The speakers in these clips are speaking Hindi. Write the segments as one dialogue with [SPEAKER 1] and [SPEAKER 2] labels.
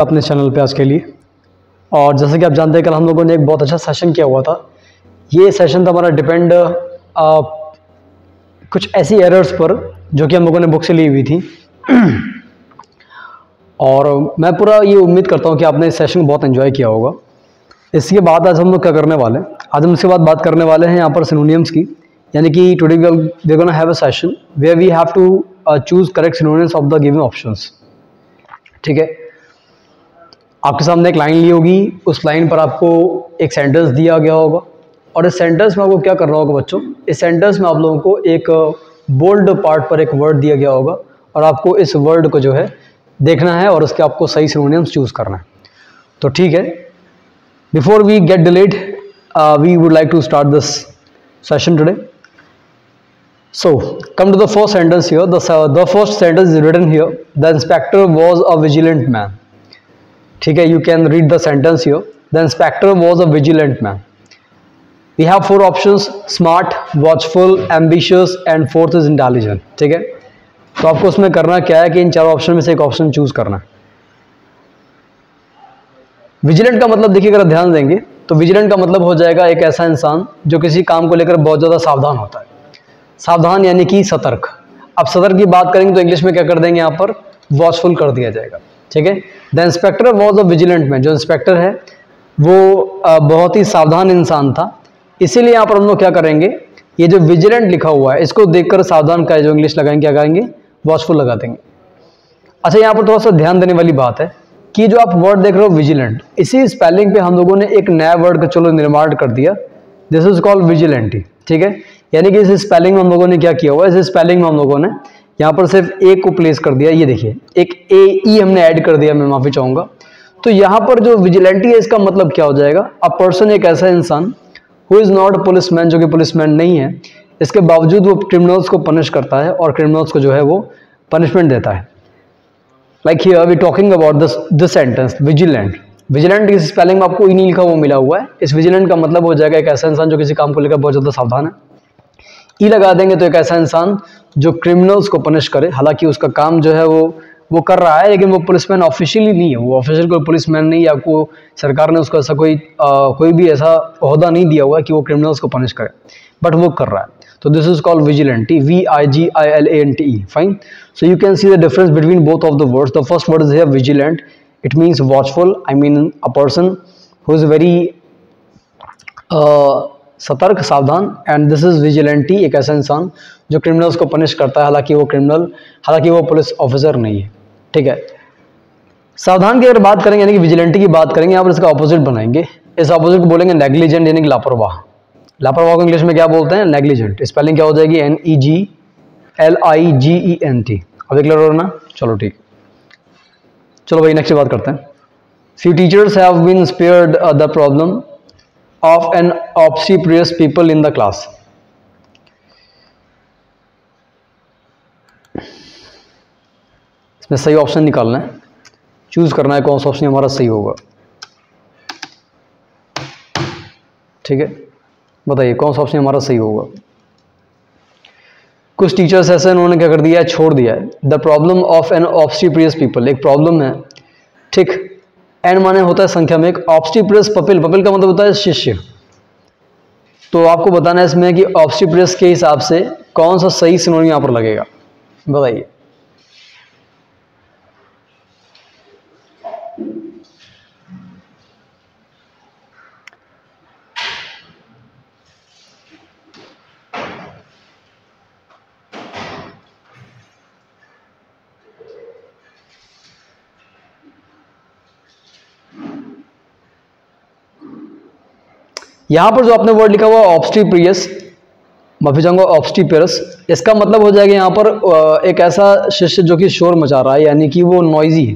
[SPEAKER 1] अपने चैनल पे आज के लिए। और जैसे कि आप जानते हैं कल हम लोगों ने एक बहुत अच्छा सेशन किया हुआ था। ये सेशन था हमारा डिपेंड कुछ ऐसी एरर्स पर जो कि हम लोगों ने बुक से ली हुई थी। और मैं पूरा ये उम्मीद करता हूँ कि आपने इस सेशन को बहुत एंजॉय किया होगा। इसके बाद आज हम लोग क्या करने वाले हैं, आज हम इसके बाद बात करने वाले हैं यहाँ पर सिनोनिम्स की, यानी कि today we are gonna have a session where we have to choose correct synonyms of the given options. ठीक है, आपके सामने एक लाइन ली होगी, उस लाइन पर आपको एक सेंटेंस दिया गया होगा और इस सेंटेंस में आपको क्या करना होगा बच्चों, इस सेंटेंस में आप लोगों को एक बोल्ड पार्ट पर एक वर्ड दिया गया होगा और आपको इस वर्ड को जो है देखना है और उसके आपको सही सिनोनिम्स चूज करना है। तो ठीक है, before we get delayed we would like to start this session today. So, come to the first sentence here. The first sentence is written here. The inspector was a vigilant man. ठीक है, you can read the sentence here. The inspector was a vigilant man. We have four options: smart, watchful, ambitious, and fourth is intelligent. ठीक है, तो आपको उसमें करना क्या है कि इन चार ऑप्शन में से एक ऑप्शन चूज करना है। विजिलेंट का मतलब देखिए, अगर ध्यान देंगे तो विजिलेंट का मतलब हो जाएगा एक ऐसा इंसान जो किसी काम को लेकर बहुत ज़्यादा सावधान होता है। सावधान यानी कि सतर्क। अब सतर्क की बात करेंगे तो इंग्लिश में क्या कर देंगे, यहाँ पर वॉचफुल कर दिया जाएगा। ठीक है, the inspector was a vigilant man. जो इंस्पेक्टर है वो बहुत ही सावधान इंसान था, इसीलिए यहाँ पर हम लोग क्या करेंगे, ये जो विजिलेंट लिखा हुआ है इसको देखकर सावधान का जो इंग्लिश लगाएंगे क्या लगाएंगे, वॉचफुल लगा देंगे। अच्छा, यहाँ पर थोड़ा सा ध्यान देने वाली बात है कि जो आप वर्ड देख रहे हो विजिलेंट, इसी स्पेलिंग पे हम लोगों ने एक नया वर्ड का चलो निर्माण कर दिया, दिस इज कॉल्ड विजिलेंटी। ठीक है, यानी कि इस स्पेलिंग में हम लोगों ने क्या किया हुआ है, इस स्पेलिंग में हम लोगों ने यहाँ पर सिर्फ ए को प्लेस कर दिया। ये देखिए, एक ए ई हमने ऐड कर दिया, मैं माफी चाहूंगा। तो यहाँ पर जो विजिलेंटी है इसका मतलब क्या हो जाएगा, अ पर्सन एक ऐसा इंसान who is not a policeman, जो कि पुलिसमैन नहीं है, इसके बावजूद वो क्रिमिनल्स को पनिश करता है और क्रिमिनल्स को जो है वो पनिशमेंट देता है। Like here we talking about this sentence vigilant. Vigilant की स्पेलिंग में आपको ई नहीं लिखा वो मिला हुआ है। इस विजिलेंट का मतलब हो जाएगा एक ऐसा इंसान जो किसी काम को लेकर बहुत ज़्यादा सावधान है। ई लगा देंगे तो एक ऐसा इंसान जो क्रिमिनल्स को पनिश करे, हालांकि उसका काम जो है वो कर रहा है, लेकिन वो पुलिसमैन ऑफिशियली नहीं है, वो ऑफिशियल कोई पुलिसमैन नहीं, या आपको सरकार ने उसको ऐसा कोई भी ऐसा ओहदा नहीं दिया हुआ है कि वो क्रिमिनल्स को पनिश करे, बट वो कर रहा है। तो this is called vigilante, VIGILANTE। Fine, so you can see the difference between both of the words. The first word is here vigilant, it means watchful, I mean a person who is very सतर्क, सावधान। एंड दिस इज विजिलेंटी, एक ऐसा इंसान जो क्रिमिनल्स को पनिश करता है, हालांकि वो पुलिस ऑफिसर नहीं है। ठीक है, सावधान की अगर बात करेंगे यानी कि विजिलेंटी की बात करेंगे, यहाँ पर इसका ऑपोजिट बनाएंगे। इस ऑपोजिट को बोलेंगे नेग्लिजेंट, यानी कि लापरवाह। लापरवाह को इंग्लिश में क्या बोलते हैं, नेग्लिजेंट। स्पेलिंग क्या हो जाएगी, NEGLIGENT। अब क्लियर हो ना, चलो ठीक। चलो भाई नेक्स्ट बात करते हैं। Few teachers have been spared the problem of an obstreperous people in the class। इसमें सही ऑप्शन निकालना है, चूज करना है कौन सा ऑप्शन हमारा सही होगा। ठीक है, बताइए कौन सा ऑप्शन हमारा सही होगा। कुछ टीचर्स ऐसे उन्होंने क्या कर दिया है, छोड़ दिया है। The problem of an obstreperous people, एक प्रॉब्लम है। ठीक, एन माने होता है संख्या में, एक obstreperous पपिल, पपिल का मतलब होता है शिष्य। तो आपको बताना है इसमें कि obstreperous के हिसाब से कौन सा सही सिनोनिम यहाँ पर लगेगा, बताइए। यहां पर जो आपने वर्ड लिखा हुआ ऑब्स्ट्रीपरियस, माफी चाहूंगा ऑब्स्ट्रीपेरस, इसका मतलब हो जाएगा यहाँ पर एक ऐसा शिष्य जो कि शोर मचा रहा है, यानी कि वो नॉइजी है।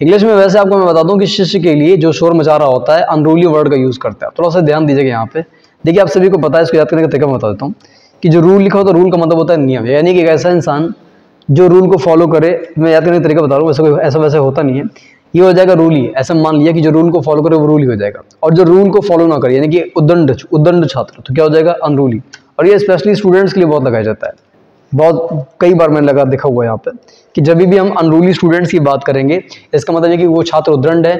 [SPEAKER 1] इंग्लिश में वैसे आपको मैं बता दूं कि शिष्य के लिए जो शोर मचा रहा होता है अनरूली वर्ड का यूज करता है। थोड़ा सा ध्यान दीजिएगा यहाँ पे। देखिए आप सभी को पता है, इसको याद करने का तरीका मैं बता देता हूँ कि जो रूल लिखा होता है, रूल का मतलब होता है नियम, यानी कि एक ऐसा इंसान जो रूल को फॉलो करे। मैं याद करने का तरीका बता रहा हूँ, वैसे कोई ऐसा वैसे होता नहीं है, ये हो जाएगा रूल ही। ऐसा मान लिया कि जो रूल को फॉलो करे वो रूल ही हो जाएगा, और जो रूल को फॉलो ना करे यानी कि उद्दंड छात्र, तो क्या हो जाएगा, अनरूली। और ये स्पेशली स्टूडेंट्स के लिए बहुत लगाया जाता है। बहुत कई बार मैंने लगा देखा हुआ है यहाँ पे कि जब भी हम अनरूली स्टूडेंट्स की बात करेंगे, इसका मतलब है कि वो छात्र उद्दंड है।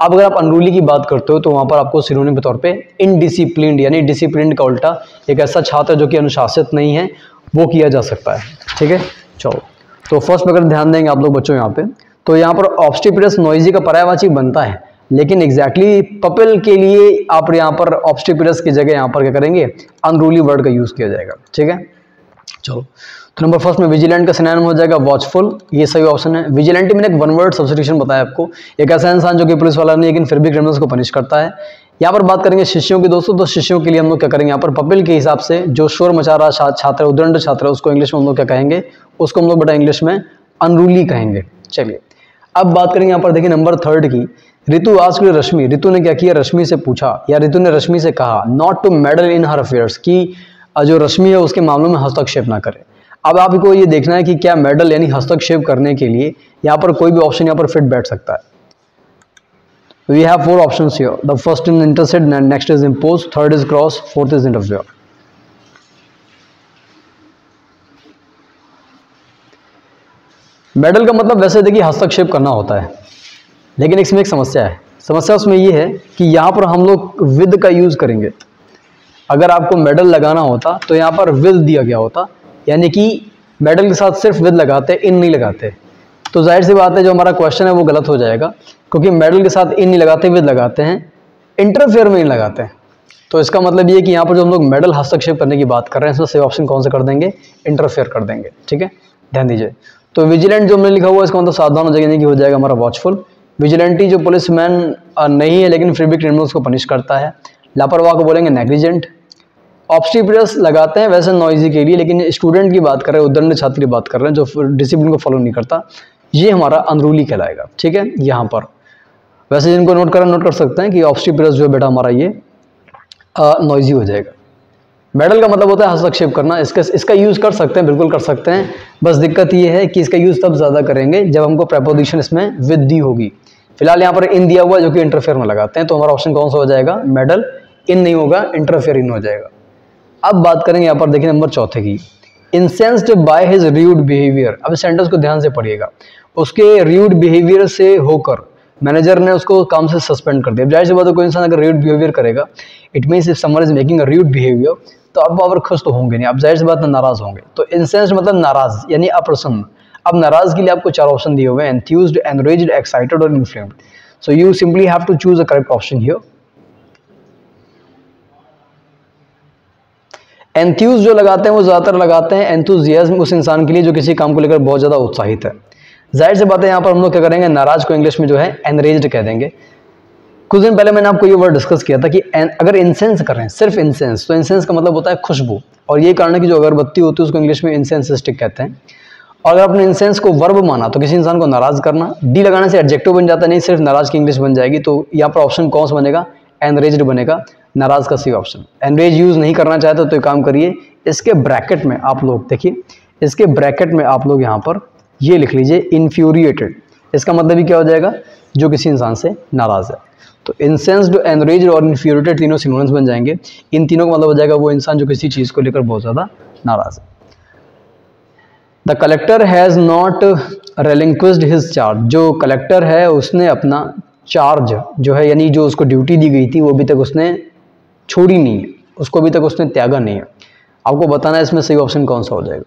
[SPEAKER 1] अब अगर आप अनरूली की बात करते हो तो वहाँ पर आपको सिनोनिम के तौर पे इनडिसिप्लिन्ड, यानी डिसिप्लिन्ड का उल्टा एक ऐसा छात्र जो कि अनुशासित नहीं है, वो किया जा सकता है। ठीक है, चलो तो फर्स्ट में अगर ध्यान देंगे आप लोग बच्चों यहाँ पे, तो यहाँ पर ऑब्स्टिपरस नॉइजी का पर्यायवाची बनता है, लेकिन एग्जैक्टली पपल के लिए आप यहाँ पर ऑब्स्टिपरस की जगह यहाँ पर क्या करेंगे, अनरूली वर्ड का यूज किया जाएगा। ठीक है, चलो तो नंबर फर्स्ट में विजिलेंट का सिनोनिम हो जाएगा वॉचफुल, ये सही ऑप्शन है। विजिलेंट मैंने एक वन वर्ड सब्स्टिट्यूशन बताया आपको, एक ऐसा इंसान जो कि पुलिस वाला नहीं लेकिन फिर भी क्रिमिनल्स को पनिश करता है। यहाँ पर बात करेंगे शिष्यों की दोस्तों, तो शिष्यों के लिए हम लोग क्या करेंगे, यहाँ पर पपिल के हिसाब से जो शोर मचा रहा छात्र, उद्दंड छात्र, उसको इंग्लिश में हम लोग क्या कहेंगे, उसको हम लोग बेटा इंग्लिश में अनरूली कहेंगे। चलिए अब बात करेंगे यहाँ पर देखिए नंबर थर्ड की, ऋतु आस्क्ड रश्मि, ऋतु ने क्या किया, रश्मि से पूछा या ऋतु ने रश्मि से कहा not to meddle in her affairs, की जो रश्मि है उसके मामलों में हस्तक्षेप ना करे। अब आपको ये देखना है कि क्या मेडल यानी हस्तक्षेप करने के लिए यहाँ पर कोई भी ऑप्शन यहाँ पर फिट बैठ सकता है। We have 4 options here, the first is intercede, next is impose, third is cross, fourth is interfere. Meddle का मतलब वैसे देखिए हस्तक्षेप करना होता है, लेकिन इसमें एक समस्या है। समस्या उसमें ये है कि यहाँ पर हम लोग विद का यूज करेंगे। अगर आपको मेडल लगाना होता तो यहाँ पर विद दिया गया होता, यानी कि मेडल के साथ सिर्फ विद लगाते, इन नहीं लगाते। तो जाहिर सी बात है जो हमारा क्वेश्चन है वो गलत हो जाएगा, क्योंकि मेडल के साथ इन नहीं लगाते, विद लगाते हैं, इंटरफेयर में इन लगाते हैं। तो इसका मतलब ये कि यहाँ पर जो हम लोग मेडल हस्तक्षेप करने की बात कर रहे हैं, इसमें सही ऑप्शन कौन सा कर देंगे, इंटरफेयर कर देंगे। ठीक है, ध्यान दीजिए। तो विजिलेंट जो हमने लिखा हुआ है इसका मतलब सावधान हो जाएगा, यानी कि हो जाएगा हमारा वॉचफुल। विजिलेंटी जो पुलिसमैन नहीं है लेकिन फिर भी क्रिमिनल्स को पनिश करता है। लापरवाह को बोलेंगे नेग्लिजेंट। ऑब्स्टिपरस लगाते हैं वैसे नॉइजी के लिए, लेकिन स्टूडेंट की बात कर रहे हैं, उद्दंड छात्र की बात कर रहे हैं जो डिसिप्लिन को फॉलो नहीं करता, ये हमारा अनरूली कहलाएगा। ठीक है, यहाँ पर वैसे जिनको नोट कर सकते हैं कि ऑब्स्टिपरस जो है बेटा हमारा ये नॉइजी हो जाएगा। मेडल का मतलब होता है हस्तक्षेप करना, इसका यूज़ कर सकते हैं, बिल्कुल कर सकते हैं। बस दिक्कत ये है कि इसका यूज़ तब ज़्यादा करेंगे जब हमको प्रेपोजिशन इसमें विद दी होगी। फिलहाल यहाँ पर इन दिया हुआ है जो कि इंटरफेयर में लगाते हैं, तो हमारा ऑप्शन कौन सा हो जाएगा, मेडल। इन नहीं होगा, इंटरफेयर इन हो जाएगा। अब बात करेंगे यहाँ पर देखिए नंबर चौथे की, इंसेंस्ड बाय हिज र्यूड बिहेवियर। अब सेंटेंस को ध्यान से पढ़िएगा, उसके र्यूड बिहेवियर से होकर मैनेजर ने उसको काम से सस्पेंड कर दिया। जाहिर सी बात है कोई इंसान अगर र्यूड बिहेवियर करेगा, it means if someone is making a rude behaviour, तो अब वहाँ पर खुश तो होंगे नहीं, अब जाहिर सी बात है नाराज होंगे। तो इंसेंस्ड मतलब नाराज यानी अप्रसन्न। अब नाराज के लिए आपको 4 ऑप्शन दिए हुए हैं, एंथ्यूज्ड, एनरेज्ड, एक्साइटेड और inflamed. So you simply have to choose a correct option here. Enthuse जो लगाते हैं वो ज़्यादातर लगाते हैं एंथुजियाज्म उस इंसान के लिए जो किसी काम को लेकर बहुत ज़्यादा उत्साहित है। जाहिर सी बात है यहाँ पर हम लोग क्या करेंगे, नाराज को इंग्लिश में जो है एनरेज्ड कह देंगे। कुछ दिन पहले मैंने आपको ये वर्ड डिस्कस किया था कि अगर इंसेंस करें, सिर्फ इंसेंस, तो इंसेंस का मतलब होता है खुशबू, और ये कारण है कि जो अगरबत्ती होती है उसको इंग्लिश में इंसेंस स्टिक कहते हैं। और अगर आपने इंसेंस को वर्ब माना तो किसी इंसान को नाराज करना, डी लगाने से एडजेक्टिव बन जाता है, नहीं सिर्फ नाराज की इंग्लिश बन जाएगी। तो यहाँ पर ऑप्शन कौन सा बनेगा, एनरेज्ड बनेगा, नाराज का सही ऑप्शन। एनरेज यूज नहीं करना चाहते तो एक काम करिए, इसके ब्रैकेट में आप लोग देखिए, इसके ब्रैकेट में आप लोग यहाँ पर ये लिख लीजिए इन्फ्यूरिएटेड। इसका मतलब ही क्या हो जाएगा, जो किसी इंसान से नाराज है। तो इंसेंस्ड, एनरेज्ड और इन्फ्यूरिएटेड तीनों सिनोनिम्स बन जाएंगे। इन तीनों का मतलब हो जाएगा वो इंसान जो किसी चीज़ को लेकर बहुत ज़्यादा नाराज है। The collector has not relinquished his charge. जो कलेक्टर है उसने अपना चार्ज जो है, यानी जो उसको ड्यूटी दी गई थी वो अभी तक उसने छोड़ी नहीं है, उसको अभी तक उसने त्यागा नहीं है। आपको बताना है इसमें सही ऑप्शन कौन सा हो जाएगा।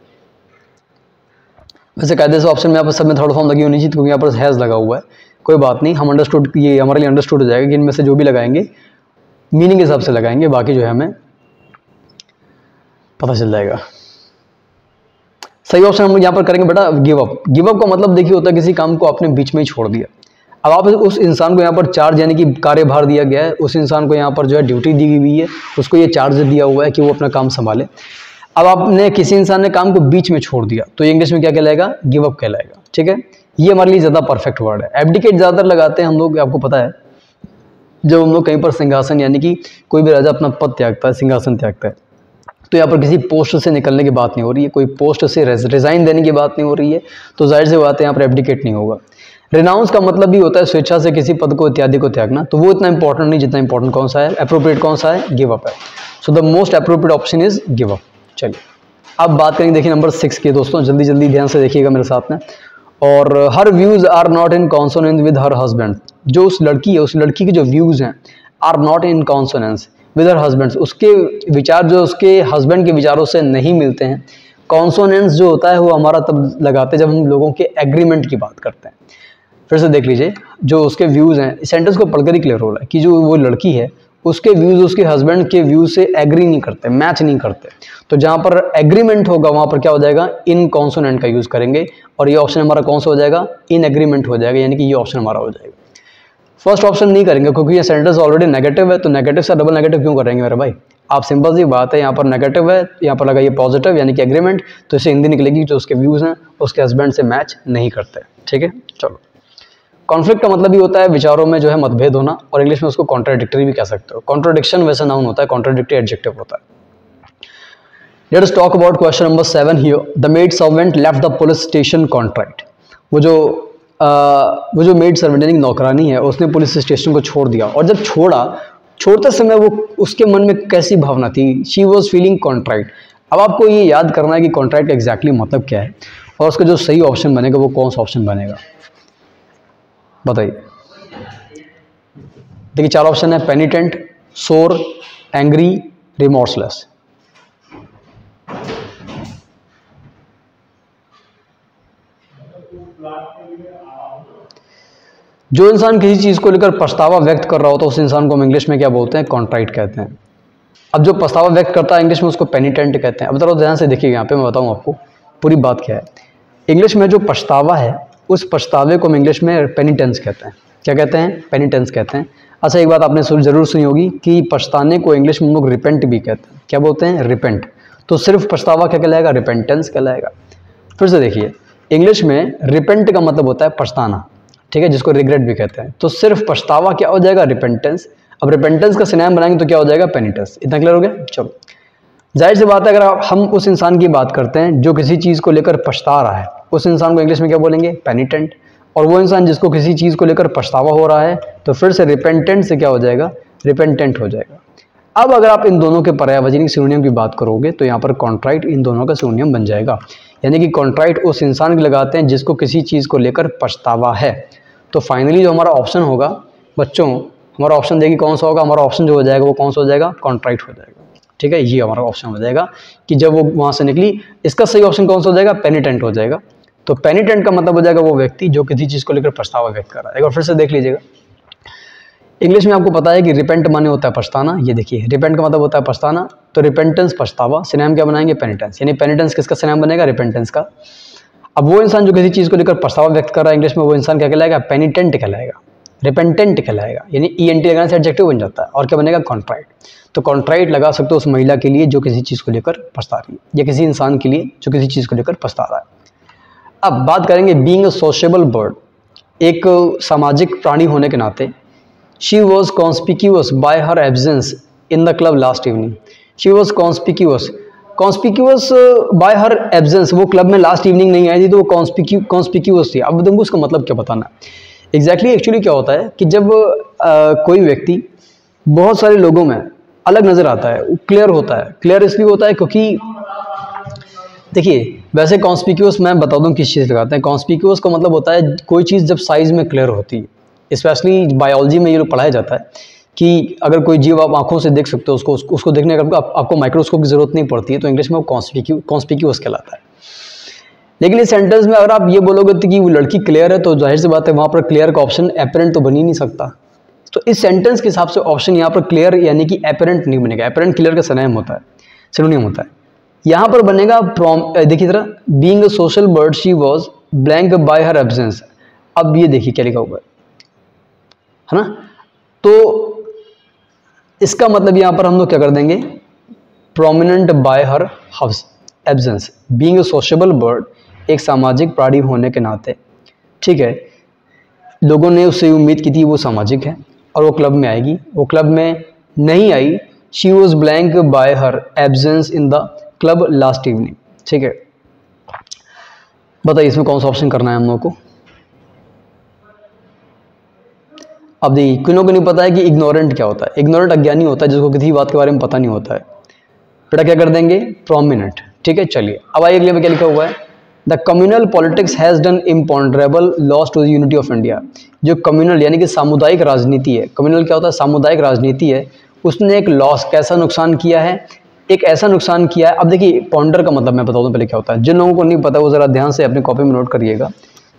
[SPEAKER 1] वैसे कायदे से ऑप्शन में यहाँ पर सब में थर्ड फॉर्म लगी होनी चाहिए, क्योंकि यहाँ पर हैज़ लगा हुआ है। कोई बात नहीं, हम अंडरस्टूड, ये हमारे लिए अंडरस्टूड हो जाएगा कि इनमें से जो भी लगाएंगे मीनिंग के हिसाब से लगाएंगे, बाकी जो है हमें पता चल जाएगा। सही ऑप्शन हम यहाँ पर करेंगे बेटा गिव अप। गिव अप का मतलब देखिए होता है किसी काम को आपने बीच में ही छोड़ दिया। अब आप उस इंसान को यहाँ पर चार्ज यानी कि कार्यभार दिया गया है, उस इंसान को यहाँ पर जो है ड्यूटी दी हुई है, उसको ये चार्ज दिया हुआ है कि वो अपना काम संभाले। अब आपने किसी इंसान ने काम को बीच में छोड़ दिया तो इंग्लिश में क्या कहलाएगा, गिव अप कहलाएगा। ठीक है, ये हमारे लिए ज़्यादा परफेक्ट वर्ड है। एब्डिकेट ज़्यादातर लगाते हैं हम लोग, आपको पता है, जब हम लोग कहीं पर सिंहासन यानी कि कोई भी राजा अपना पद त्यागता है, सिंहासन त्यागता है, तो यहाँ पर किसी पोस्ट से निकलने की बात नहीं हो रही है, कोई पोस्ट से रिजाइन देने की बात नहीं हो रही है, तो जाहिर सी बात है यहाँ पर एब्डिकेट नहीं होगा। रिनाउंस का मतलब भी होता है स्वेच्छा से किसी पद को इत्यादि को त्यागना, तो वो इतना इंपॉर्टेंट नहीं जितना इंपॉर्टेंट कौन सा है, अप्रोप्रिएट कौन सा है, गिव अप है। So the most appropriate option is give up. चलिए अब बात करेंगे देखिए नंबर 6 की दोस्तों, जल्दी जल्दी ध्यान से देखिएगा मेरे साथ में। और her views are not in consonance with her husband, जो उस लड़की है उस लड़की के जो व्यूज हैं are not in consonance with her husband, उसके विचार जो उसके हस्बैंड के विचारों से नहीं मिलते हैं। कॉन्सोनेंस जो होता है वो हमारा तब लगाते हैं जब हम लोगों के एग्रीमेंट की बात करते हैं। फिर से देख लीजिए, जो उसके व्यूज़ हैं, सेंटेंस को पढ़कर ही क्लियर हो रहा है कि जो वो लड़की है उसके व्यूज़ उसके हस्बैंड के व्यूज़ से एग्री नहीं करते, मैच नहीं करते। तो जहाँ पर एग्रीमेंट होगा वहाँ पर क्या हो जाएगा, इन कॉन्सोनेंट का यूज़ करेंगे, और ये ऑप्शन हमारा कौन सा हो जाएगा, इन एग्रीमेंट हो जाएगा, यानी कि ये ऑप्शन हमारा हो जाएगा। फर्स्ट ऑप्शन नहीं करेंगे क्योंकि ये सेंटेंस ऑलरेडी नेगेटिव है, तो नेगेटिव से डबल नेगेटिव क्यों करेंगे मेरे भाई। आप सिंपल सी बात है, यहाँ पर नेगेटिव है, यहाँ पर लगाइए पॉजिटिव यानी कि एग्रीमेंट, तो इससे हिंदी निकलेगी जो उसके व्यूज़ हैं उसके हस्बैंड से मैच नहीं करते। ठीक है, चलो। कॉन्फ्लिक्ट का मतलब ही होता है विचारों में जो है मतभेद होना, और इंग्लिश में उसको कॉन्ट्राडिक्टरी भी कह सकते हो। कॉन्ट्राडिक्शन वैसे नाउन होता है, कॉन्ट्राडिक्टरी एडजेक्टिव होता है। Let us talk about question number 7 here. The maid servant left the police station contract. वो जो मेड सर्वेंट यानी नौकरानी है उसने पुलिस स्टेशन को छोड़ दिया, और जब छोड़ते समय वो उसके मन में कैसी भावना थी, शी वॉज फीलिंग कॉन्ट्रैक्ट। अब आपको ये याद करना है कि कॉन्ट्रैक्ट एग्जैक्टली मतलब क्या है, और उसका जो सही ऑप्शन बनेगा वो कौन सा ऑप्शन बनेगा, बताइए। देखिए 4 ऑप्शन है, पेनिटेंट, सोर, एंग्री, रिमोर्सलेस। जो इंसान किसी चीज को लेकर पछतावा व्यक्त कर रहा होता है उस इंसान को हम इंग्लिश में क्या बोलते हैं, कॉन्ट्राइट कहते हैं। अब जो पछतावा व्यक्त करता है इंग्लिश में उसको पेनिटेंट कहते हैं। अब जरा ध्यान से देखिएगा, यहाँ पे मैं बताऊँ आपको पूरी बात क्या है। इंग्लिश में जो पछतावा है उस पछतावे को हम इंग्लिश में पेनिटेंस कहते हैं। क्या कहते हैं, पेनिटेंस कहते हैं। अच्छा, एक बात आपने जरूर सुनी होगी कि पछताने को इंग्लिश में हम लोग रिपेंट भी कहते हैं। क्या बोलते हैं, रिपेंट। तो सिर्फ पछतावा क्या कहलाएगा, रिपेंटेंस कहलाएगा। फिर से देखिए, इंग्लिश में रिपेंट का मतलब होता है पछताना, ठीक है, जिसको रिग्रेट भी कहते हैं। तो सिर्फ पछतावा क्या हो जाएगा, रिपेंटेंस। अब रिपेंटेंस का सिनोनिम बनाएंगे तो क्या हो जाएगा, पेनिटेंस। इतना क्लियर हो गया। चलो, जाहिर सी बात है, अगर हम उस इंसान की बात करते हैं जो किसी चीज़ को लेकर पछता रहा है, उस इंसान को इंग्लिश में क्या बोलेंगे, पेनिटेंट। और वो इंसान जिसको किसी चीज़ को लेकर पछतावा हो रहा है तो फिर से रिपेंटेंट से क्या हो जाएगा, रिपेंटेंट हो जाएगा। अब अगर आप इन दोनों के पर्यायवाची सिनोनिम की बात करोगे तो यहाँ पर कॉन्ट्राइट इन दोनों का सिनोनिम बन जाएगा। यानी कि कॉन्ट्राइट उस इंसान के लगाते हैं जिसको किसी चीज़ को लेकर पछतावा है। तो फाइनली जो हमारा ऑप्शन होगा बच्चों, हमारा ऑप्शन देखिए कौन सा होगा, हमारा ऑप्शन जो हो जाएगा वो कौन सा हो जाएगा, कॉन्ट्राइट हो जाएगा। ठीक है, ये हमारा ऑप्शन हो जाएगा कि जब वो वहाँ से निकली। इसका सही ऑप्शन कौन सा हो जाएगा, पेनिटेंट हो जाएगा। तो पेनिटेंट का मतलब हो जाएगा वो व्यक्ति जो किसी चीज़ को लेकर पछतावा व्यक्त कर रहा है। एक बार फिर से देख लीजिएगा, इंग्लिश में आपको पता है कि रिपेंट माने होता है पछताना। ये देखिए, रिपेंट का मतलब होता है पछताना, तो रिपेंटेंस पछतावा, सिनोनिम क्या बनाएंगे, पेनिटेंस। यानी पेनिटेंस किसका सिनोनिम बनेगा, रिपेंटेंस का। अब वो इंसान जो किसी चीज़ को लेकर पछतावा व्यक्त कर रहा है इंग्लिश में, वो इंसान क्या कहलाएगा, पेनिटेंट कहलाएगा, रिपेंटेंट कहलाएगा। यानी ईएनटी लगाने से एडजेक्टिव बन जाता है, और क्या बनेगा, कॉन्ट्राइट। तो कॉन्ट्राइट लगा सकते हो उस महिला के लिए जो किसी चीज़ को लेकर पछता रही है, या किसी इंसान के लिए जो किसी चीज़ को लेकर पछता रहा है। अब बात करेंगे बीइंग अ सोशेबल बर्ड, एक सामाजिक प्राणी होने के नाते। She was conspicuous bye her absence in the club last evening. She was conspicuous bye her absence, वो क्लब में लास्ट इवनिंग नहीं आई थी तो वो कॉन्स्पिक्यूअस थी। अब तुमको उसका मतलब क्या बताना है एग्जैक्टली। एक्चुअली क्या होता है कि जब कोई व्यक्ति बहुत सारे लोगों में अलग नज़र आता है, वो क्लियर होता है। क्लियर इसलिए होता है क्योंकि देखिए, वैसे कॉन्स्पिक्यूअस मैं बता दूं किस चीज़ लगाते हैं। कॉन्स्पिक्यूअस का मतलब होता है कोई चीज़ जब साइज़ में क्लियर होती है। स्पेशली बायोलॉजी में ये पढ़ाया जाता है कि अगर कोई जीव आप आंखों से देख सकते हो उसको देखने का आपको माइक्रोस्कोप की ज़रूरत नहीं पड़ती है, तो इंग्लिश में वो कॉन्स्पिक्यूअस कहलाता है। लेकिन इस सेंटेंस में अगर आप ये बोलोगे कि वो लड़की क्लियर है, तो जाहिर सी बात है वहाँ पर क्लियर का ऑप्शन एपरेंट तो बन ही नहीं सकता। तो इस सेंटेंस के हिसाब से ऑप्शन यहाँ पर क्लियर यानी कि एपरेंट नहीं बनेगा। एपरेंट क्लियर का सिनोनिम होता है, सिनोनिम होता है। यहाँ पर बनेगा देखिए जरा, being a social bird she was blank by her absence. अब ये देखिए क्या लिखा हुआ है ना, तो इसका मतलब यहाँ पर हम लोग क्या कर देंगे, prominent bye her absence. Being a sociable bird, एक सामाजिक प्राणी होने के नाते, ठीक है, लोगों ने उससे उम्मीद की थी वो सामाजिक है और वो क्लब में आएगी, वो क्लब में नहीं आई। She was blank by her absence in the club last evening. ठीक है, बताइए इसमें कौन सा ऑप्शन करना है हम लोगों को। अब देखिए, किन्हों को नहीं पता है कि इग्नोरेंट क्या होता है। इग्नोरेंट अज्ञानी होता है जिसको किसी बात के बारे में पता नहीं होता है। बेटा क्या कर देंगे, प्रोमिनेंट। ठीक है, चलिए अब आइए अगले में क्या लिखा हुआ है, the communal politics has done imponderable loss to the unity of India. जो कम्युनल यानी कि सामुदायिक राजनीति है, कम्युनल क्या होता है, सामुदायिक राजनीति है, उसने एक लॉस कैसा नुकसान किया है, एक ऐसा नुकसान किया है। अब देखिए पॉन्डर का मतलब मैं बता दूं पहले क्या होता है, जिन लोगों को नहीं पता वो ज़रा ध्यान से अपनी कॉपी में नोट करिएगा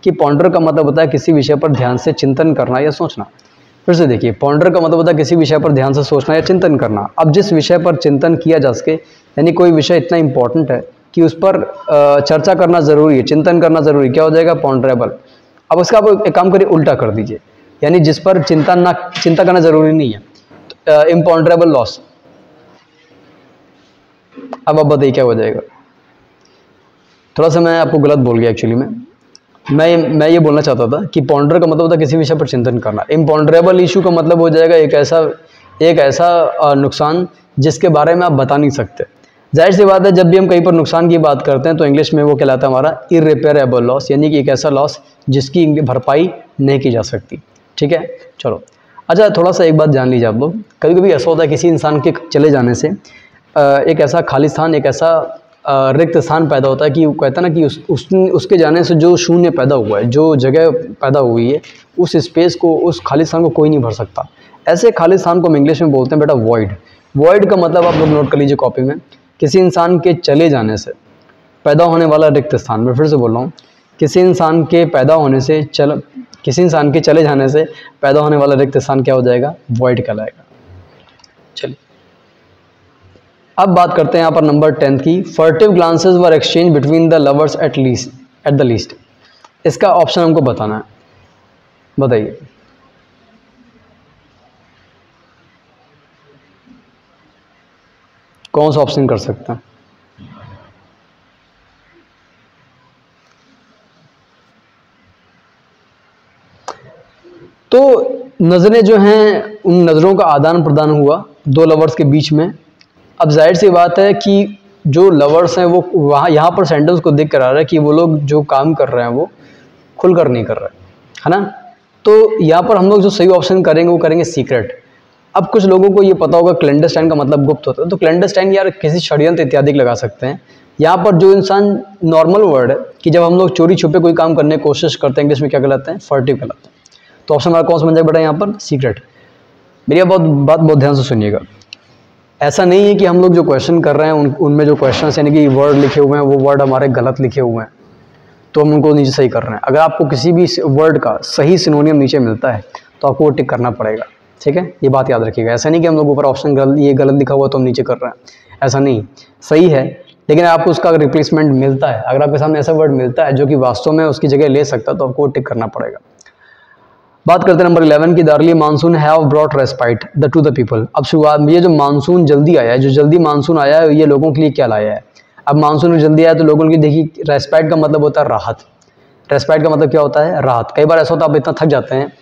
[SPEAKER 1] कि पॉन्डर का मतलब होता है किसी विषय पर ध्यान से चिंतन करना या सोचना। फिर से देखिए, पॉन्डर का मतलब होता है किसी विषय पर ध्यान से सोचना या चिंतन करना। अब जिस विषय पर चिंतन किया जा सके, यानी कोई विषय इतना इंपॉर्टेंट है कि उस पर चर्चा करना ज़रूरी है, चिंतन करना ज़रूरी, क्या हो जाएगा, पॉन्डरेबल। अब उसका आप एक काम करिए, उल्टा कर दीजिए, यानी जिस पर चिंता करना ज़रूरी नहीं है, तो इम्पॉन्डरेबल लॉस। अब आप बताइए क्या हो जाएगा। थोड़ा सा मैं आपको गलत बोल गया एक्चुअली में, मैं ये बोलना चाहता था कि पॉन्डर का मतलब होता है किसी विषय पर चिंतन करना। इम्पॉन्डरेबल इशू का मतलब हो जाएगा एक ऐसा नुकसान जिसके बारे में आप बता नहीं सकते। जाहिर सी बात है, जब भी हम कहीं पर नुकसान की बात करते हैं तो इंग्लिश में वो कहलाता है हमारा इर्रिपेयरेबल लॉस, यानी कि एक ऐसा लॉस जिसकी भरपाई नहीं की जा सकती। ठीक है, चलो अच्छा थोड़ा सा एक बात जान लीजिए आप लोग, कभी कभी ऐसा होता है किसी इंसान के चले जाने से एक ऐसा खाली स्थान, एक ऐसा रिक्त स्थान पैदा होता है कि वो कहता है ना कि उसके जाने से जो शून्य पैदा हुआ है, जो जगह पैदा हुई है, उस स्पेस को, उस खाली स्थान को कोई नहीं भर सकता। ऐसे खाली स्थान को हम इंग्लिश में बोलते हैं बेटा वॉइड। वॉइड का मतलब आप लोग नोट कर लीजिए कॉपी में, किसी इंसान के चले जाने से पैदा होने वाला रिक्त स्थान। मैं फिर से बोल रहा हूँ, किसी इंसान के चले जाने से पैदा होने वाला रिक्त स्थान क्या हो जाएगा, वॉइड कहलाएगा। चलिए अब बात करते हैं यहाँ पर नंबर 10 की, furtive glances were exchanged between the lovers at the least. इसका ऑप्शन हमको बताना है, बताइए। कौन सा ऑप्शन कर सकते हैं? तो नज़रें जो हैं, उन नज़रों का आदान प्रदान हुआ दो लवर्स के बीच में। अब जाहिर सी बात है कि जो लवर्स हैं वो वहाँ यहाँ पर सेंटेंस को देख कर आ रहा है कि वो लोग जो काम कर रहे हैं वो खुलकर नहीं कर रहे, है ना। तो यहाँ पर हम लोग जो सही ऑप्शन करेंगे वो करेंगे सीक्रेट। अब कुछ लोगों को ये पता होगा क्लैंडरस्टाइन का मतलब गुप्त होता है, तो क्लैंडरस्टाइन यार किसी षड्यंत्र इत्यादि लगा सकते हैं। यहाँ पर जो इंसान नॉर्मल वर्ड है कि जब हम लोग चोरी छुपे कोई काम करने की कोशिश करते हैं, इंग्लिश में क्या कहलाते हैं, फर्टिव कहलाते हैं। तो ऑप्शन हमारा कौन सा बन जाएगा बेटा यहाँ पर, सीक्रेट। मेरी बात बहुत ध्यान से सुनिएगा। ऐसा नहीं है कि हम लोग जो क्वेश्चन कर रहे हैं उनमें जो क्वेश्चन यानी कि वर्ड लिखे हुए हैं वो वर्ड हमारे गलत लिखे हुए हैं तो हम उनको नीचे सही कर रहे हैं। अगर आपको किसी भी वर्ड का सही सिनोनियम नीचे मिलता है तो आपको वो टिक करना पड़ेगा, ठीक है, ये बात याद रखिएगा। ऐसा नहीं कि हम लोग ऊपर ऑप्शन गलत लिखा हुआ तो हम नीचे कर रहे हैं, ऐसा नहीं, सही है, लेकिन आपको उसका रिप्लेसमेंट मिलता है, अगर आपके सामने ऐसा वर्ड मिलता है जो कि वास्तव में उसकी जगह ले सकता है तो आपको टिक करना पड़ेगा। बात करते हैं नंबर 11 की, the early monsoon have brought respite to the people. अब शुरुआत में ये जो मानसून जल्दी आया है, जो जल्दी मानसून आया है, ये लोगों के लिए क्या लाया है। अब मानसून जल्दी आया तो लोगों की, देखिए रेस्पाइट का मतलब होता है राहत। रेस्पाइट का मतलब क्या होता है, राहत। कई बार ऐसा होता है आप इतना थक जाते हैं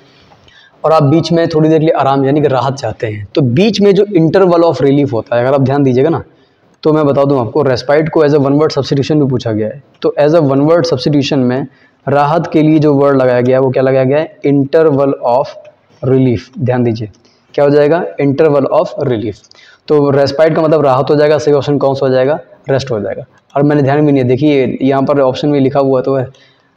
[SPEAKER 1] और आप बीच में थोड़ी देर के लिए आराम यानी कि राहत चाहते हैं, तो बीच में जो इंटरवल ऑफ रिलीफ होता है, अगर आप ध्यान दीजिएगा ना, तो मैं बता दूं आपको, रेस्पाइट को as a one word substitution भी पूछा गया है। तो as a one word substitution में राहत के लिए जो वर्ड लगाया गया है वो क्या लगाया गया है, इंटरवल ऑफ रिलीफ। ध्यान दीजिए क्या हो जाएगा, इंटरवल ऑफ रिलीफ। तो रेस्पाइट का मतलब राहत हो जाएगा, सही ऑप्शन कौन सा हो जाएगा, रेस्ट हो जाएगा। और मैंने ध्यान भी नहीं, देखिए यहाँ पर ऑप्शन में लिखा हुआ तो है,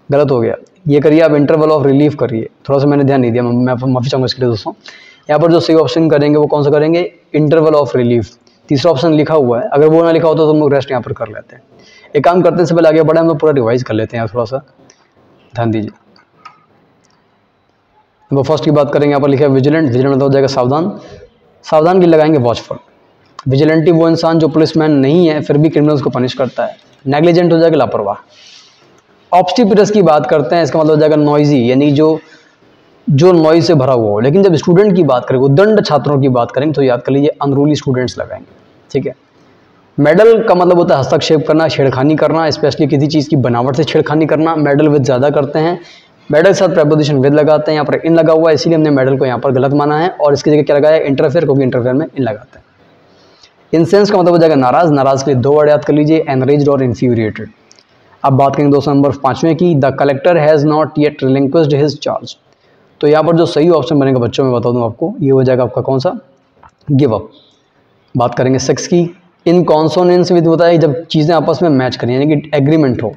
[SPEAKER 1] गलत हो गया। ये करिए आप, इंटरवल ऑफ रिलीफ करिए, थोड़ा सा मैंने ध्यान नहीं दिया, मैं माफ़ी चाहूँगा इसके लिए दोस्तों। यहाँ पर जो सही ऑप्शन करेंगे वो कौन सा करेंगे, इंटरवल ऑफ रिलीफ। तीसरा ऑप्शन लिखा हुआ है, अगर वो ना लिखा होता तो हम लोग रेस्ट यहाँ पर कर लेते हैं। एक काम करते हैं, इससे पहले आगे बढ़े हम लोग पूरा रिवाइज कर लेते हैं यार, थोड़ा सा ध्यान दीजिए। नंबर फर्स्ट की बात करेंगे, यहाँ पर लिखा है विजिलेंट। विजिलेंट मतलब हो जाएगा सावधान, सावधान की लगाएंगे वॉचफुल। विजिलेंटी वो इंसान जो पुलिसमैन नहीं है फिर भी क्रिमिनल्स को पनिश करता है। नेग्लिजेंट हो जाएगा लापरवाह। ऑब्स्टिपरस की बात करते हैं, इसका मतलब हो जाएगा नॉइजी, यानी जो नॉइज से भरा हुआ हो। लेकिन जब स्टूडेंट की बात करेंगे, उद्दंड छात्रों की बात करेंगे, तो याद कर लीजिए अनरूली स्टूडेंट्स लगाएंगे, ठीक है। मेडल का मतलब होता है हस्तक्षेप करना, छेड़खानी करना, स्पेशली किसी चीज़ की बनावट से छेड़खानी करना। मेडल विद ज़्यादा करते हैं, मेडल के साथ प्रेपोजिशन विद लगाते हैं, यहाँ पर इन लगा हुआ है इसीलिए हमने मेडल को यहाँ पर गलत माना है और इसकी जगह क्या लगाया, इंटरफेयर, क्योंकि इंटरफेयर में इन लगाते हैं। इंसेंस का मतलब हो जाएगा नाराज, नाराज के लिए दो वर्ड याद कर लीजिए, एनरेज्ड और इन्फ्यूरिएटेड। अब बात करेंगे दोस्तों नंबर 5वें की, the collector has not yet relinquished his charge. तो यहाँ पर जो सही ऑप्शन बनेगा बच्चों में बता दूँ आपको, ये हो जाएगा आपका कौन सा, गिव अप। बात करेंगे 6 की, इन कॉन्सोनेंस विद होता है जब चीज़ें आपस में मैच करें, यानी कि एग्रीमेंट हो,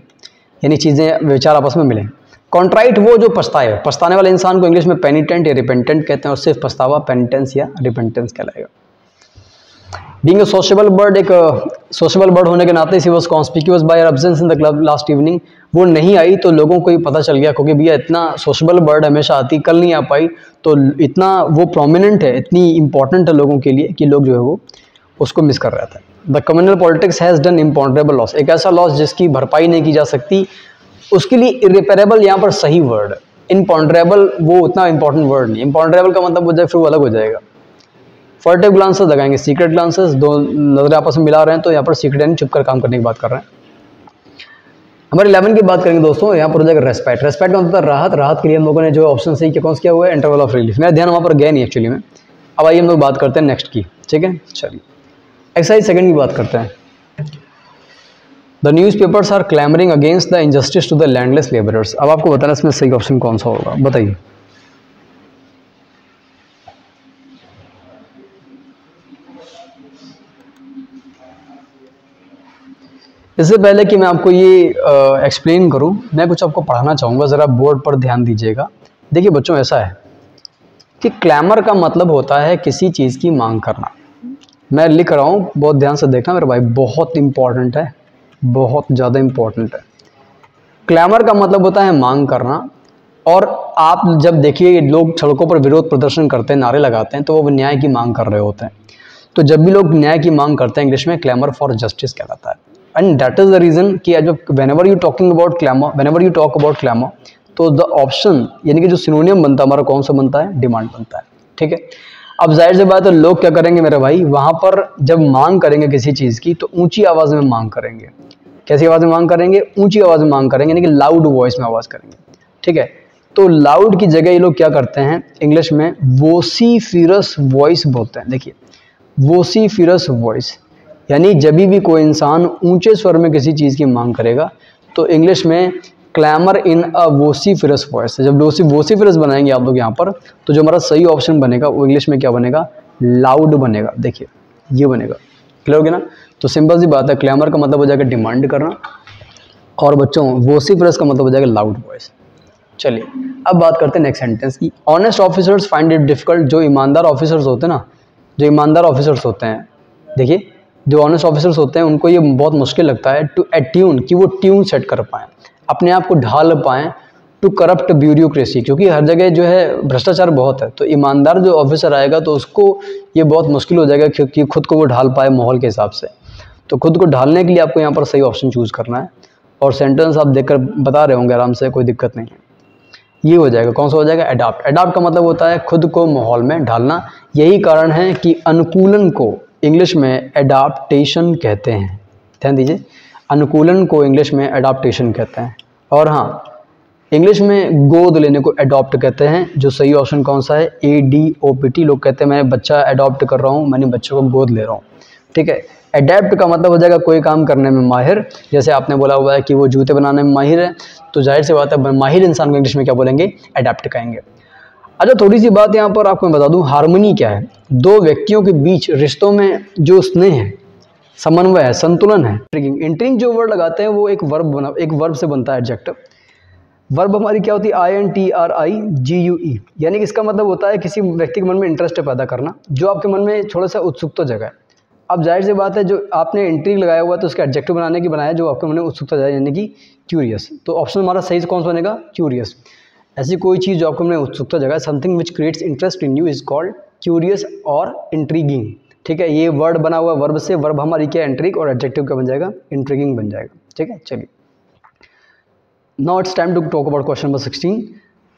[SPEAKER 1] यानी चीज़ें विचार आपस में मिलें। कॉन्ट्राइट वो जो पछताए, पछताने वाले इंसान को इंग्लिश में पेनिटेंट या रिपेंटेंट कहते हैं, और सिर्फ पछतावा पेनिटेंस या रिपेंटेंस कहलाएगा। बीइंग अ सोशेबल बर्ड, एक सोशेबल बर्ड होने के नाते she was conspicuous by absence in the club last evening, वो नहीं आई तो लोगों को ही पता चल गया, क्योंकि भैया इतना सोशेबल बर्ड हमेशा आती, कल नहीं आ पाई तो इतना वो प्रोमिनेंट है, इतनी इंपॉर्टेंट है लोगों के लिए कि लोग जो है वो उसको मिस कर रहे थे। The communal politics has done imponderable loss, एक ऐसा लॉस जिसकी भरपाई नहीं की जा सकती, उसके लिए इरिपेरेबल यहाँ पर सही वर्ड। इम्पॉन्ड्रेबल वो उतना इंपॉर्टेंट वर्ड नहीं, इम्पॉन्ड्रेबल का मतलब हो जाए फिर वो अलग हो जाएगा। फर्टिव ग्लांसेस लगाएंगे, सीक्रेट ग्लांसेस, दो नजरें आपस में मिला रहे हैं तो यहाँ पर सीक्रेट यानी चुप कर काम करने की बात कर रहे हैं। हमारे 11 की बात करेंगे दोस्तों, यहाँ पर हो जाएगा रेस्पेक्ट। रेस्पेक्ट का मतलब राहत, राहत के लिए हम लोगों ने जो ऑप्शन सही किया, कौन सा किया हुआ है, इंटरवल ऑफ रिलीफ। मेरा ध्यान वहाँ पर गया नहीं एक्चुअली में। अब आइए हम लोग बात करते हैं नेक्स्ट की, ठीक है। चलिए एक्सरसाइज सेकंड की बात करते हैं। The newspapers are clamouring against the injustice to the landless labourers. अब आपको बताना इसमें सही ऑप्शन कौन सा होगा, बताइए। इससे पहले कि मैं आपको ये एक्सप्लेन करूं, मैं कुछ आपको पढ़ाना चाहूँगा, ज़रा बोर्ड पर ध्यान दीजिएगा। देखिए बच्चों, ऐसा है कि क्लैमर का मतलब होता है किसी चीज़ की मांग करना। मैं लिख रहा हूँ, बहुत ध्यान से देखना मेरे भाई, बहुत इंपॉर्टेंट है, बहुत ज़्यादा इंपॉर्टेंट है। क्लैमर का मतलब होता है मांग करना, और आप जब देखिए लोग सड़कों पर विरोध प्रदर्शन करते हैं, नारे लगाते हैं, तो वो न्याय की मांग कर रहे होते हैं। तो जब भी लोग न्याय की मांग करते हैं, इंग्लिश में क्लैमर फॉर जस्टिस कहलाता है। And that is the reason कि जब whenever you talking about clamour, whenever you talk about clamour, तो द ऑप्शन यानी कि जो सिनोनियम बनता है हमारा, कौन सा बनता है, डिमांड बनता है, ठीक है। अब जाहिर सी बात है, लोग क्या करेंगे मेरे भाई, वहां पर जब मांग करेंगे किसी चीज़ की तो ऊंची आवाज़ में मांग करेंगे। कैसी आवाज़ में मांग करेंगे, ऊंची आवाज़ में मांग करेंगे, यानी कि लाउड वॉइस में आवाज़ करेंगे, ठीक है। तो लाउड की जगह ये लोग क्या करते हैं, इंग्लिश में वोसिफिरस वॉइस बोलते हैं। देखिए वोसिफिरस वॉइस, यानी जब भी कोई इंसान ऊंचे स्वर में किसी चीज़ की मांग करेगा तो इंग्लिश में क्लैमर इन अ वोसिफिरस वॉइस। जब वोसिफिरस बनाएंगे आप लोग यहाँ पर, तो जो हमारा सही ऑप्शन बनेगा वो इंग्लिश में क्या बनेगा, लाउड बनेगा। देखिए ये बनेगा, क्लियर हो गया ना। तो सिंपल सी बात है, क्लैमर का मतलब हो जाएगा डिमांड करना, और बच्चों वोसिफिरस का मतलब हो जाएगा लाउड वॉइस। चलिए अब बात करते हैं नेक्स्ट सेंटेंस की। Honest officers find it difficult, जो ईमानदार ऑफिसर्स होते हैं ना, जो ईमानदार ऑफिसर्स होते हैं, देखिए जो ऑनेस्ट ऑफिसर्स होते हैं उनको ये बहुत मुश्किल लगता है टू एट्यून, कि वो ट्यून सेट कर पाएँ, अपने आप को ढाल पाएँ, टू करप्ट ब्यूरोक्रेसी, क्योंकि हर जगह जो है भ्रष्टाचार बहुत है। तो ईमानदार जो ऑफिसर आएगा तो उसको ये बहुत मुश्किल हो जाएगा क्योंकि खुद को वो ढाल पाए माहौल के हिसाब से। तो खुद को ढालने के लिए आपको यहाँ पर सही ऑप्शन चूज़ करना है, और सेंटेंस आप देखकर बता रहे होंगे आराम से, कोई दिक्कत नहीं है। ये हो जाएगा, कौन सा हो जाएगा, एडाप्ट। एडाप्ट का मतलब होता है खुद को माहौल में ढालना। यही कारण है कि अनुकूलन को इंग्लिश में एडाप्टेशन कहते हैं। ध्यान दीजिए, अनुकूलन को इंग्लिश में एडाप्टेशन कहते हैं। और हाँ, इंग्लिश में गोद लेने को एडॉप्ट कहते हैं। जो सही ऑप्शन कौन सा है, ADOPT। लोग कहते हैं मैं बच्चा एडॉप्ट कर रहा हूँ, मैंने बच्चों को गोद ले रहा हूँ, ठीक है। एडेप्ट का मतलब हो जाएगा कोई काम करने में माहिर। जैसे आपने बोला हुआ है कि वो जूते बनाने में माहिर है, तो जाहिर सी बात है माहिर इंसान को इंग्लिश में क्या बोलेंगे, एडेप्ट कहेंगे। अच्छा थोड़ी सी बात यहाँ पर आपको मैं बता दूँ, हार्मनी क्या है, दो व्यक्तियों के बीच रिश्तों में जो स्नेह है, समन्वय है, संतुलन है। इंट्रिगिंग, इंट्रिग जो वर्ड लगाते हैं वो एक वर्ब से बनता है, एडजेक्टिव। वर्ब हमारी क्या होती है, INTRIGUE, यानी कि इसका मतलब होता है किसी व्यक्ति के मन में इंटरेस्ट पैदा करना, जो आपके मन में थोड़ा सा उत्सुकता जगाए। अब जाहिर सी बात है, जो आपने इंट्रिग लगाया हुआ तो उसका एडजेक्टिव बनाने की बनाया जो आपके मन में उत्सुकता जगाए, यानी कि क्यूरियस। तो ऑप्शन हमारा सही कौन सा बनेगा, क्यूरियस। ऐसी कोई चीज़ जो आपके मन में उत्सुकता जगाए, something which creates interest in you is called curious और इंट्रीगिंग, ठीक है। ये वर्ड बना हुआ वर्ब से, वर्ब हमारी क्या, इंट्रिग, और एडजेक्टिव क्या बन जाएगा, इंट्रीगिंग बन जाएगा, ठीक है। चलिए now it's time to talk about question number 16।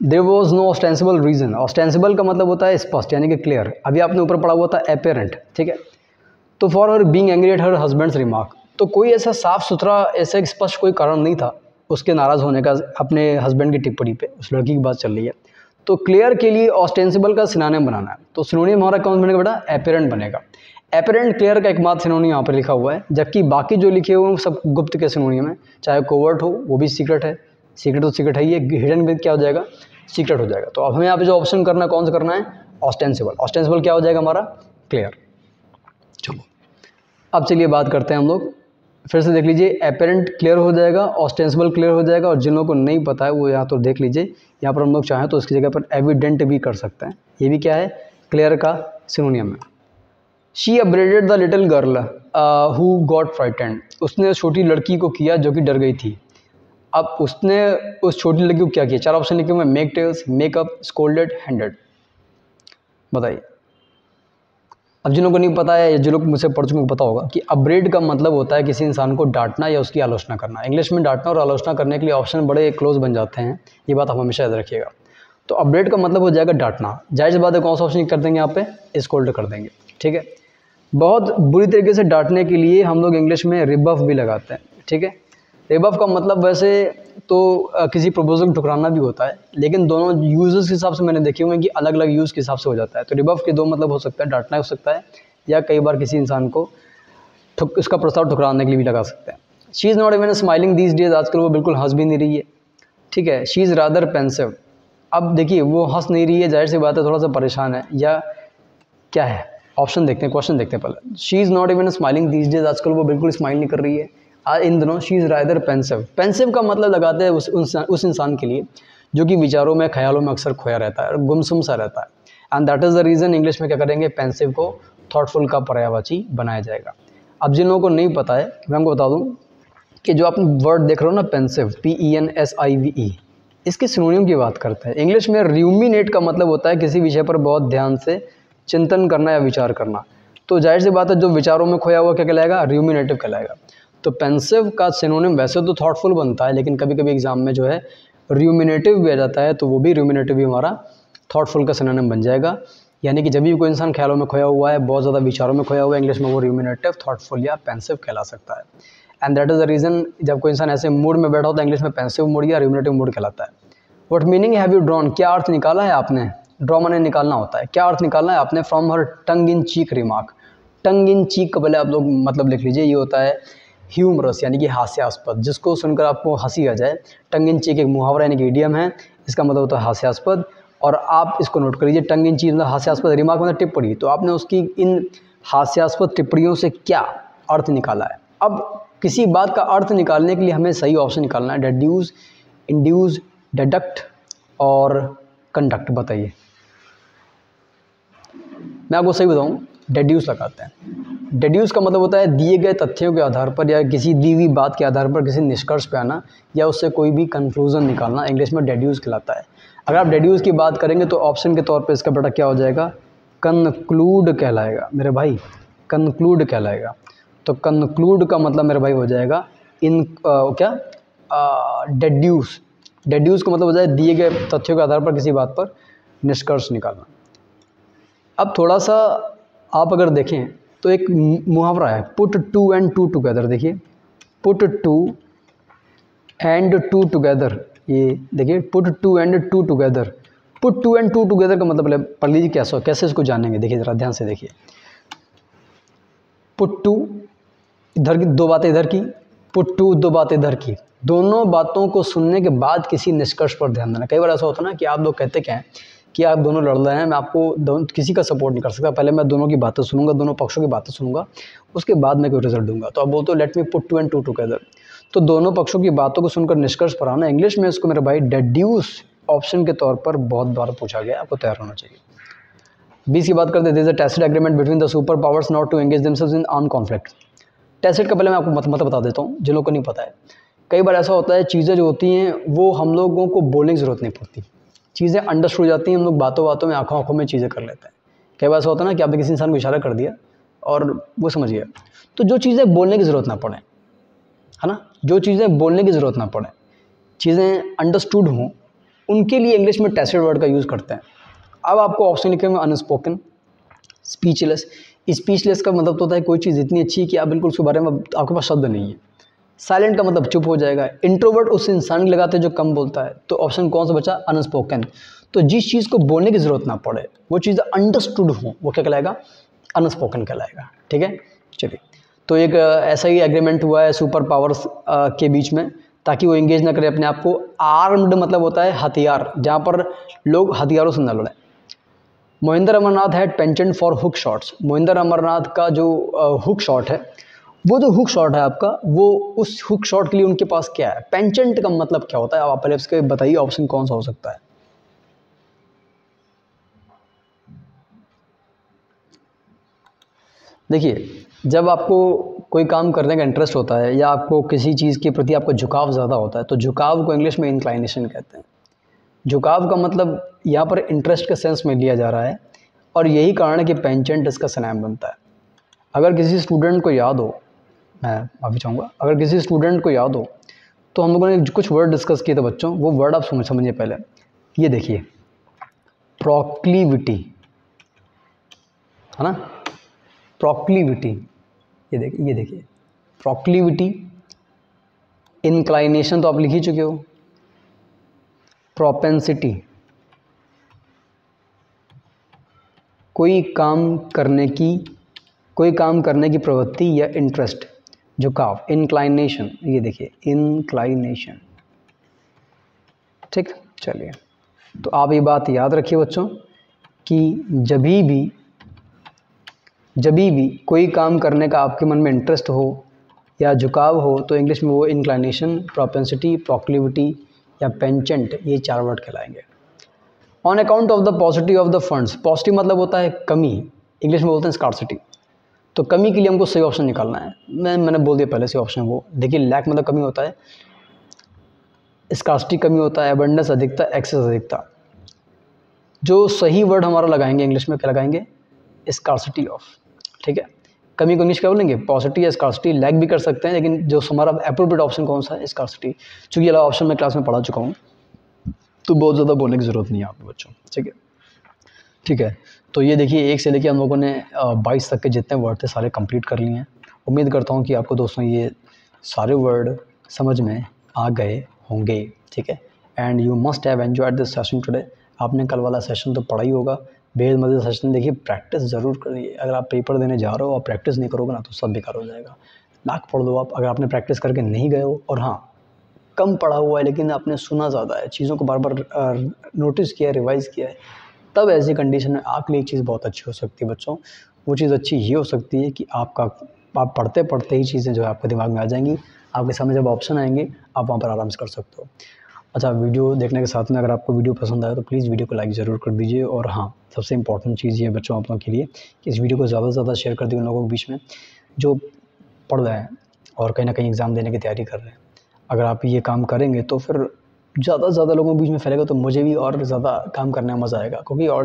[SPEAKER 1] There was no ostensible reason. Ostensible का मतलब होता है स्पष्ट, यानी कि क्लियर। अभी आपने ऊपर पढ़ा हुआ था अपेरेंट, ठीक है। तो for her being angry at her husband's remark, तो कोई ऐसा साफ सुथरा, ऐसा स्पष्ट कोई कारण नहीं था उसके नाराज़ होने का अपने हस्बैंड की टिप्पणी पे, उस लड़की की बात चल रही है। तो क्लियर के लिए ऑस्टेंसिबल का सिनोनिम बनाना है, तो सिनोनिम हमारा कौन बनेगा बेटा, एपेरेंट बनेगा। एपेरेंट क्लियर का एकमात्र सिनोनिम यहाँ पर लिखा हुआ है, जबकि बाकी जो लिखे हुए हैं सब गुप्त के सिनोनिम है। चाहे कोवर्ट हो वो भी सीक्रेट है, सीक्रेट तो सीक्रेट है, ये हिडन भी क्या हो जाएगा, सीक्रेट हो जाएगा। तो अब हमें यहाँ पे जो ऑप्शन करना है, कौन सा करना है, ऑस्टेंसिबल। ऑस्टेंसिबल क्या हो जाएगा हमारा, क्लियर। चलो अब चलिए बात करते हैं हम लोग, फिर से देख लीजिए। एपेरेंट क्लियर हो जाएगा, ऑस्टेंसिबल क्लियर हो जाएगा, और जिन लोगों को नहीं पता है वो यहाँ तो देख लीजिए, यहाँ पर हम लोग चाहें तो इसकी जगह पर एविडेंट भी कर सकते हैं। ये भी क्या है, क्लियर का सिनोनियम है। She upbraided the little girl who got frightened, उसने छोटी लड़की को किया जो कि डर गई थी। अब उसने उस छोटी लड़की को क्या किया, 4 ऑप्शन लिखे हुए, make tails, makeup, scolded, handed. बताइए। अब जिन लोगों को नहीं पता है, या जो लोग मुझसे पढ़ चुके हैं पता होगा कि अपब्रेड का मतलब होता है किसी इंसान को डांटना या उसकी आलोचना करना। इंग्लिश में डांटना और आलोचना करने के लिए ऑप्शन बड़े क्लोज बन जाते हैं, ये बात आप हमेशा याद रखिएगा। तो अपब्रेड का मतलब हो जाएगा डांटना। जाहिर सी बात है, कौन सा ऑप्शन कर देंगे यहाँ पे, स्कोल्ड कर देंगे, ठीक है। बहुत बुरी तरीके से डांटने के लिए हम लोग इंग्लिश में रिबफ भी लगाते हैं, ठीक है। रिबफ का मतलब वैसे तो किसी प्रपोजल को ठुकराना भी होता है, लेकिन दोनों यूजेस के हिसाब से मैंने देखे हुए हैं कि अलग अलग यूज़ के हिसाब से हो जाता है। तो रिबफ के 2 मतलब हो सकता है, डांटना हो सकता है, या कई बार किसी इंसान को उसका प्रस्ताव ठुकराने के लिए भी लगा सकते हैं। She is not even smiling these days, आजकल वो बिल्कुल हंस भी नहीं रही है, ठीक है। शी इज़ रादर पेंसिव, अब देखिए वो हंस नहीं रही है, जाहिर सी बात है थोड़ा सा परेशान है, या क्या है। ऑप्शन देखते हैं, क्वेश्चन देखते हैं पहले। She is not even smiling these days, आजकल वो बिल्कुल स्माइल नहीं कर रही है इन दिनों। She is rather pensive, pensive का मतलब लगाते हैं उस इंसान के लिए जो कि विचारों में, ख्यालों में अक्सर खोया रहता है, गुमसुम सा रहता है। And that is the reason English में क्या करेंगे, पेंसिव को थॉटफुल का पर्यायवाची बनाया जाएगा। अब जिन लोगों को नहीं पता है, मैं आपको बता दूं कि जो आप वर्ड देख रहे हो ना, पेंसिव, PENSIVE, इसके सिनोनियम की बात करते हैं। इंग्लिश में रूमिनेट का मतलब होता है किसी विषय पर बहुत ध्यान से चिंतन करना या विचार करना। तो जाहिर सी बात है, जो विचारों में खोया हुआ क्या कहलाएगा, रूमिनेटिव कहलाएगा। तो पेंसिव का सिनोनिम वैसे तो थॉटफुल बनता है, लेकिन कभी कभी एग्जाम में जो है रूमिनेटिव भी आ जाता है, तो वो भी रूमिनेटिव भी हमारा थॉटफुल का सिनोनिम बन जाएगा। यानी कि जब भी कोई इंसान ख्यालों में खोया हुआ है, बहुत ज़्यादा विचारों में खोया हुआ है, इंग्लिश में वो रूमिनेटिव, थॉटफुल या पेंसिव कहला सकता है। And that is the reason जब कोई इंसान ऐसे मूड में बैठा होता है, इंग्लिश में पेंसिव मूड या रूमिनेटिव मूड कहलाता है। What meaning have you drawn, क्या अर्थ निकाला है आपने, ड्रॉ माने निकालना होता है, क्या अर्थ निकालना है आपने, from her tongue in cheek remark. टंग इन चीक का पहले आप लोग मतलब लिख लीजिए, ये होता है ह्यूमरस यानी कि हास्यास्पद, जिसको सुनकर आपको हंसी आ जाए। टंग इन चीक एक मुहावरा यानी कि इडियम है, इसका मतलब होता है हास्यास्पद। और आप इसको नोट कर लीजिए, टंग इन चीक मतलब हास्यास्पद, रिमार्क मतलब टिप्पणी। तो आपने उसकी इन हास्यास्पद टिप्पणियों से क्या अर्थ निकाला है। अब किसी बात का अर्थ निकालने के लिए हमें सही ऑप्शन निकालना है, डेड्यूस, इंड्यूस, डिडक्ट और कंडक्ट। बताइए, मैं आपको सही बताऊं, डेड्यूस लगाते हैं। डेड्यूस का मतलब होता है दिए गए तथ्यों के आधार पर या किसी दी हुई बात के आधार पर किसी निष्कर्ष पे आना या उससे कोई भी कंक्लूजन निकालना, इंग्लिश में डेड्यूस कहलाता है। अगर आप डेड्यूस की बात करेंगे तो ऑप्शन के तौर पे इसका बेटा क्या हो जाएगा, कंक्लूड कहलाएगा मेरे भाई, कंक्लूड कहलाएगा। तो कंक्लूड का मतलब मेरे भाई हो जाएगा डेड्यूस। डेड्यूस का मतलब हो जाए दिए गए तथ्यों के आधार पर किसी बात पर निष्कर्ष निकालना। अब थोड़ा सा आप अगर देखें तो एक मुहावरा है, put two and two together. देखिए, put two and two together, ये देखिए, put two and two together. Put two and two together का मतलब पढ़ लीजिए कैसे इसको जानेंगे। देखिए जरा ध्यान से देखिए, पुट टू इधर की, 2 बातें इधर की, पुट टू 2 बातें इधर की, दोनों बातों को सुनने के बाद किसी निष्कर्ष पर ध्यान देना। कई बार ऐसा होता है ना कि आप लोग कहते क्या हैं कि आप दोनों लड़ रहे हैं, मैं आपको किसी का सपोर्ट नहीं कर सकता, पहले मैं दोनों की बातें सुनूंगा, दोनों पक्षों की बातें सुनूंगा, उसके बाद मैं कोई रिजल्ट दूंगा। तो आप बोलते हो let me put two and two together. तो दोनों पक्षों की बातों को सुनकर निष्कर्ष पर आना, इंग्लिश में इसको मेरे भाई डेड्यूस ऑप्शन के तौर पर बहुत बार पूछा गया, आपको तैयार होना चाहिए। 20 की बात करते हैं, there is a tacit agreement between the super powers not to engage themselves in armed conflict. Tacit का पहले मैं आपको मतलब बता देता हूँ जिन लोगों को नहीं पता है। कई बार ऐसा होता है चीज़ें जो होती हैं वो हम लोगों को बोलने की ज़रूरत नहीं पड़ती, चीज़ें अंडरस्टूड हो जाती हैं, हम लोग बातों बातों में, आंखों आंखों में चीज़ें कर लेते हैं। कई बार ऐसा होता है ना कि आपने किसी इंसान को इशारा कर दिया और वो समझ गया। तो जो चीज़ें बोलने की ज़रूरत ना पड़े, है ना, जो चीज़ें बोलने की ज़रूरत ना पड़े, चीज़ें अंडरस्टूड हों, उनके लिए इंग्लिश में टैसिट वर्ड का यूज़ करते हैं। अब आपको ऑप्शन लिखे हुए अनस्पोकन, स्पीचलेस। स्पीचलेस का मतलब तो होता है कोई चीज़ इतनी अच्छी है कि आप बिल्कुल उसके बारे में आपके पास शब्द नहीं है। साइलेंट का मतलब चुप हो जाएगा। इंट्रोवर्ट उस इंसान को लगाते हैं जो कम बोलता है। तो ऑप्शन कौन सा बचा, अनस्पोकन। तो जिस चीज़ को बोलने की ज़रूरत ना पड़े, वो चीज़ अंडरस्टूड हो, वो क्या कहलाएगा, अनस्पोकन कहलाएगा। ठीक है, चलिए। तो एक ऐसा ही एग्रीमेंट हुआ है सुपर पावर्स के बीच में, ताकि वो इंगेज ना करे अपने आप को। आर्म्ड मतलब होता है हथियार, जहाँ पर लोग हथियारों से न लड़ें। Mohinder Amarnath had penchant for hook shots. Mohinder Amarnath का जो हुक शॉट है, वो जो हुक शॉट है आपका, वो उस हुक शॉट के लिए उनके पास क्या है, पेंचेंट का मतलब क्या होता है, आप पहले इसके बताइए ऑप्शन कौन सा हो सकता है। देखिए, जब आपको कोई काम करने का इंटरेस्ट होता है या आपको किसी चीज़ के प्रति आपका झुकाव ज़्यादा होता है, तो झुकाव को इंग्लिश में इंक्लाइनेशन कहते हैं। झुकाव का मतलब यहाँ पर इंटरेस्ट के सेंस में लिया जा रहा है, और यही कारण है कि पेंचेंट इसका सिनोनिम बनता है। अगर किसी स्टूडेंट को याद हो, मैं माफ़ी चाहूँगा, अगर किसी स्टूडेंट को याद हो तो हम लोगों ने कुछ वर्ड डिस्कस किए थे बच्चों, वो वर्ड आप समझिए पहले। ये देखिए, प्रोक्लीविटी, है ना, प्रोक्लीविटी, ये देखिए प्रोक्लीविटी, इंक्लाइनेशन तो आप लिख ही चुके हो, प्रोपेंसिटी, कोई काम करने की प्रवृत्ति या इंटरेस्ट, झुकाव, इंक्लाइनेशन, ये देखिए इंक्लाइनेशन। ठीक, चलिए, तो आप ये बात याद रखिए बच्चों कि जब भी कोई काम करने का आपके मन में इंटरेस्ट हो या झुकाव हो, तो इंग्लिश में वो इंक्लाइनेशन, प्रोपेंसिटी, प्रोक्लिविटी या पेंचेंट, ये 4 वर्ड कहलाएंगे। On account of the positive of the funds, positive मतलब होता है कमी, इंग्लिश में बोलते हैं स्कार्सिटी। तो कमी के लिए हमको सही ऑप्शन निकालना है, मैंने बोल दिया पहले से ऑप्शन वो। देखिए, लैक मतलब कमी होता है, स्कार्सिटी कमी होता है, एबंडेंस अधिकता, एक्सेस अधिकता। जो सही वर्ड हमारा लगाएंगे इंग्लिश में क्या लगाएंगे, स्कार्सिटी ऑफ। ठीक है, कमी को इंग्लिश क्या बोलेंगे, पॉजिटिव या स्कार्सिटी। लैक भी कर सकते हैं, लेकिन जो हमारा अप्रोप्रिएट ऑप्शन कौन सा है, स्कार्सिटी। चूँकि ये ऑप्शन मैं क्लास में पढ़ा चुका हूँ, तो बहुत ज़्यादा बोलने की ज़रूरत नहीं है आपको बच्चों। ठीक है, तो ये देखिए, 1 से लेकर हम लोगों ने 22 तक के जितने वर्ड थे सारे कंप्लीट कर लिए हैं। उम्मीद करता हूँ कि आपको दोस्तों ये सारे वर्ड समझ में आ गए होंगे। ठीक है, and you must have enjoyed this session today. आपने कल वाला सेशन तो पढ़ा ही होगा, बेहद मज़ेदार सेशन। देखिए, प्रैक्टिस ज़रूर करिए। अगर आप पेपर देने जा रहे हो और प्रैक्टिस नहीं करोगे ना, तो सब बेकार हो जाएगा। लाख पढ़ दो आप, अगर आपने प्रैक्टिस करके नहीं गए हो, और हाँ कम पढ़ा हुआ है लेकिन आपने सुना ज़्यादा है, चीज़ों को बार बार नोटिस किया है, रिवाइज़ किया है, तब ऐसी कंडीशन में आपके लिए एक चीज़ बहुत अच्छी हो सकती है बच्चों। वो चीज़ अच्छी ये हो सकती है कि आप पढ़ते पढ़ते ही चीज़ें जो है आपके दिमाग में आ जाएंगी। आपके सामने जब ऑप्शन आएंगे, आप वहाँ पर आराम से कर सकते हो। अच्छा, वीडियो देखने के साथ में अगर आपको वीडियो पसंद आए तो प्लीज़ वीडियो को लाइक ज़रूर कर दीजिए। और हाँ, सबसे इंपॉर्टेंट चीज़ ये है बच्चों आप लोगों के लिए कि इस वीडियो को ज़्यादा से ज़्यादा शेयर कर दिए उन लोगों के बीच में जो पढ़ रहे हैं और कहीं ना कहीं एग्ज़ाम देने की तैयारी कर रहे हैं। अगर आप ये काम करेंगे तो फिर ज़्यादा से ज़्यादा लोगों के बीच में फैलेगा, तो मुझे भी और ज़्यादा काम करने में मज़ा आएगा, क्योंकि और